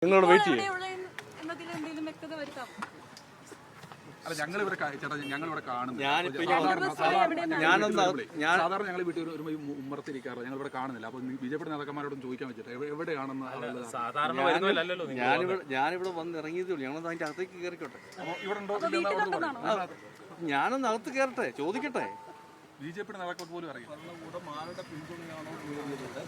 നിങ്ങളോട് വെയിറ്റ് ചെയ്യും. അല്ല ഞങ്ങളിവിടെ കാണുന്നില്ല. സാധാരണ ഞങ്ങൾ വീട്ടിൽ ഒരു ഉമ്മറത്തിരിക്കാറ് ഞങ്ങളിവിടെ കാണുന്നില്ല. അപ്പൊ ബിജെപി നേതാക്കന്മാരോടും ചോദിക്കാൻ വെച്ചിട്ട് എവിടെയാണെന്ന് ഞാനിവിടെ വന്ന് ഇറങ്ങിയതേ ഉള്ളൂ. ഞങ്ങളൊന്ന് അതിന്റെ അകത്തേക്ക് കയറിക്കോട്ടെ. ഇവിടെ ഉണ്ടോ ഞാനൊന്ന് അകത്ത് കയറട്ടെ, ചോദിക്കട്ടെ. ബിജെപി നേതാക്കൾ പോലും അറിയാം ആരുടെ പിന്തുണയാണോ നേടിയത്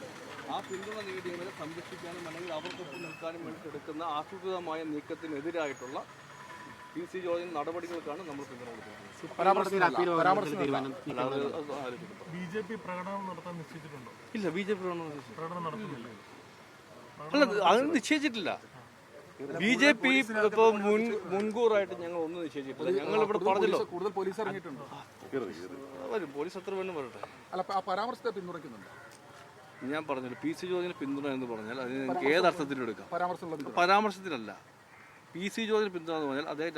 ആ പിന്തുണ നേടിയവരെ സംരക്ഷിക്കാനും അല്ലെങ്കിൽ അവർക്കൊപ്പം നിൽക്കാനും വേണ്ടി എടുക്കുന്ന ആസൂത്രിതമായ നീക്കത്തിനെതിരായിട്ടുള്ള PC ജോർജിൻ നടപടികൾക്കാണ് നമ്മൾ പിന്തുണ കൊടുക്കുന്നത്. ബിജെപി പ്രകടനം നടത്താൻ നിശ്ചയിച്ചിട്ടുണ്ടോ? ഇല്ല, ബിജെപി പ്രകടനം നടത്തുന്നില്ല. അല്ല, അത് നിശ്ചയിച്ചിട്ടില്ല. ബിജെപി ഇപ്പൊ മുൻകൂറായിട്ട് ഞങ്ങൾ ഒന്നും നിശ്ചയിച്ചിട്ടില്ല. ഞങ്ങൾ ഇവിടെ പറഞ്ഞല്ലോ കൂടുതൽ പോലീസ് ഇറങ്ങിയിട്ടുണ്ട്. വരും, പോലീസ് എത്ര വേണം വരട്ടെ. അല്ല ആ പരാമർശത്തെ പിന്തുണയ്ക്കുന്നുണ്ട്. ഞാൻ പറഞ്ഞല്ലോ PC ജോർജിന് പിന്തുണ എന്ന് പറഞ്ഞാൽ അതിന് നിങ്ങൾക്ക് ഏത് അർത്ഥത്തിലും എടുക്കാം. പരാമർശത്തിലല്ല. PC ജോർജിന് പിന്തുണ എന്ന് പറഞ്ഞാൽ അദ്ദേഹം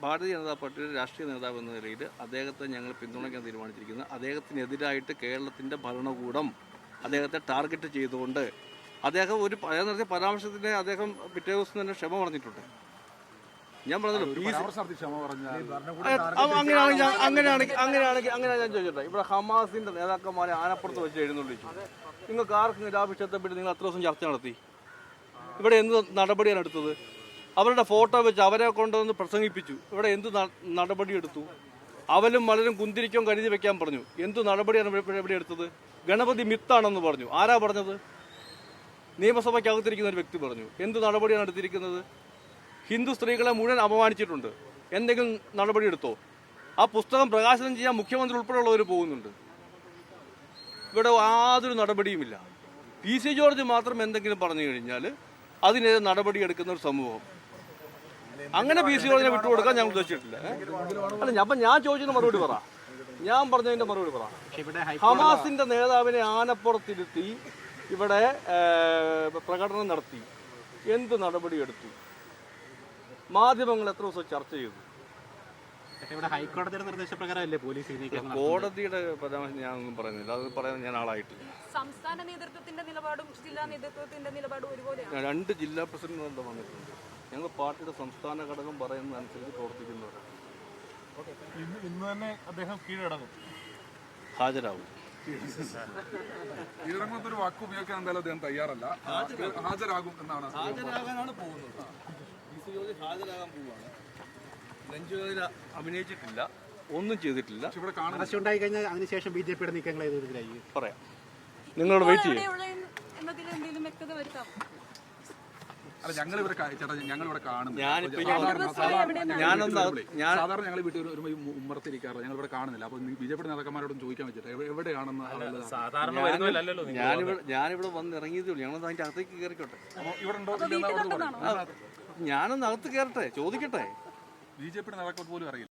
ഭാരതീയ ജനതാ പാർട്ടിയുടെ രാഷ്ട്രീയ നേതാവ് എന്ന നിലയിൽ അദ്ദേഹത്തെ ഞങ്ങൾ പിന്തുണയ്ക്കാൻ തീരുമാനിച്ചിരിക്കുന്നത് അദ്ദേഹത്തിനെതിരായിട്ട് കേരളത്തിൻ്റെ ഭരണകൂടം അദ്ദേഹത്തെ ടാർഗറ്റ് ചെയ്തുകൊണ്ട് അദ്ദേഹം നടത്തിയ പരാമർശത്തിന് അദ്ദേഹം പിറ്റേ ദിവസം തന്നെ ക്ഷമ പറഞ്ഞിട്ടുണ്ട്. ഞാൻ പറഞ്ഞല്ലോ അങ്ങനെയാണെങ്കിൽ ഞാൻ ചോദിച്ചോട്ടെ, ഇവിടെ ഹമാസിന്റെ നേതാക്കന്മാരെ ആനപ്പുറത്ത് വെച്ച് എഴുന്നള്ളിച്ചു. നിങ്ങൾക്ക് ആർക്കും ലാഭിഷ്ടപ്പെട്ട് നിങ്ങൾ അത്ര ദിവസം ചർച്ച നടത്തി? ഇവിടെ എന്ത് നടപടിയാണ് എടുത്തത്? അവരുടെ ഫോട്ടോ വെച്ച് അവരെ കൊണ്ടുവന്ന് പ്രസംഗിപ്പിച്ചു. ഇവിടെ എന്ത് നടപടി എടുത്തു? അവലും മലരും കുന്തിരിക്കും കരുതി വെക്കാൻ പറഞ്ഞു. എന്ത് നടപടിയാണ് ഇവിടെ എടുത്തത്? ഗണപതി മിത്താണെന്ന് പറഞ്ഞു. ആരാ പറഞ്ഞത്? നിയമസഭയ്ക്കകത്തിരിക്കുന്ന ഒരു വ്യക്തി പറഞ്ഞു. എന്ത് നടപടിയാണ് എടുത്തിരിക്കുന്നത്? ഹിന്ദു സ്ത്രീകളെ മുഴുവൻ അപമാനിച്ചിട്ടുണ്ട്. എന്തെങ്കിലും നടപടി എടുത്തോ? ആ പുസ്തകം പ്രകാശനം ചെയ്യാൻ മുഖ്യമന്ത്രി ഉൾപ്പെടെയുള്ളവർ പോകുന്നുണ്ട്. ഇവിടെ യാതൊരു നടപടിയുമില്ല. PC ജോർജ് മാത്രം എന്തെങ്കിലും പറഞ്ഞു കഴിഞ്ഞാൽ അതിനെതിരെ നടപടി എടുക്കുന്ന ഒരു സമൂഹം. അങ്ങനെ PC ജോർജിനെ വിട്ടുകൊടുക്കാൻ ഞാൻ ഉദ്ദേശിച്ചിട്ടില്ല. അല്ല, അപ്പം ഞാൻ ചോദിച്ചതിന് മറുപടി പറ. ഞാൻ പറഞ്ഞതിന്റെ മറുപടി പറ. ഹമാസിന്റെ നേതാവിനെ ആനപ്പുറത്തിരുത്തി ഇവിടെ പ്രകടനം നടത്തി. എന്ത് നടപടി എടുത്തു? മാധ്യമങ്ങൾ എത്ര ദിവസം ചർച്ച ചെയ്തു? ഹൈക്കോടതിയുടെ നിർദ്ദേശപ്രകാരമല്ലേ പോലീസ്? കോടതിയുടെ പരാമർശം ഞാനൊന്നും പറയുന്നില്ല. അത് പറയാൻ ഞാൻ ആളായിട്ടില്ല. സംസ്ഥാന നേതൃത്വത്തിന്റെ നിലപാടും ജില്ലാ നേതൃത്വത്തിന്റെ നിലപാടും ഒരുപോലെയാണ്. 2 ജില്ലാ പ്രസിഡന്റുമാരുടെ വന്നിട്ടുണ്ട്. ഞങ്ങൾ പാർട്ടിയുടെ സംസ്ഥാന ഘടകം പറയുന്നതനുസരിച്ച് പ്രവർത്തിക്കുന്നവരാണ്. ഇന്ന് തന്നെ അദ്ദേഹം കീഴടങ്ങും, ഹാജരാകും. കീഴടങ്ങുന്നൊരു വാക്ക് ഉപയോഗിക്കാൻ എന്തായാലും അദ്ദേഹം തയ്യാറല്ല. ഹാജരാകും എന്നാണ്. ഹാജരാകാനാണ് പോകുന്നത്. PC ജോർജ് ഹാജരാകാൻ പോവുകയാണ്. നെഞ്ചുവേദന അഭിനയിച്ചിട്ടില്ല, ഒന്നും ചെയ്തിട്ടില്ല. ഉണ്ടായി കഴിഞ്ഞാൽ അതിനുശേഷം ബിജെപിയുടെ നീക്കങ്ങൾ പറയാം. നിങ്ങളോട് വെയിറ്റ് ചെയ്യും. അല്ല ഞങ്ങളിവിടെ കാണുന്നില്ല. സാധാരണ ഞങ്ങൾ വീട്ടിൽ ഒരു ഉമ്മറത്തിരിക്കാറ് ഞങ്ങളിവിടെ കാണുന്നില്ല. അപ്പൊ ബിജെപി നേതാക്കന്മാരോടും ചോദിക്കാൻ വെച്ചിട്ട് എവിടെയാണെന്ന് ഞാനിവിടെ വന്ന് ഇറങ്ങിയതേ ഉള്ളൂ. ഞങ്ങളൊന്ന് അതിന്റെ അകത്തേക്ക് കയറിക്കോട്ടെ. ഇവിടെ ഉണ്ടോ ഞാനൊന്ന് അകത്ത് കയറട്ടെ, ചോദിക്കട്ടെ. ബിജെപി നേതാക്കൾ പോലും അറിയില്ല.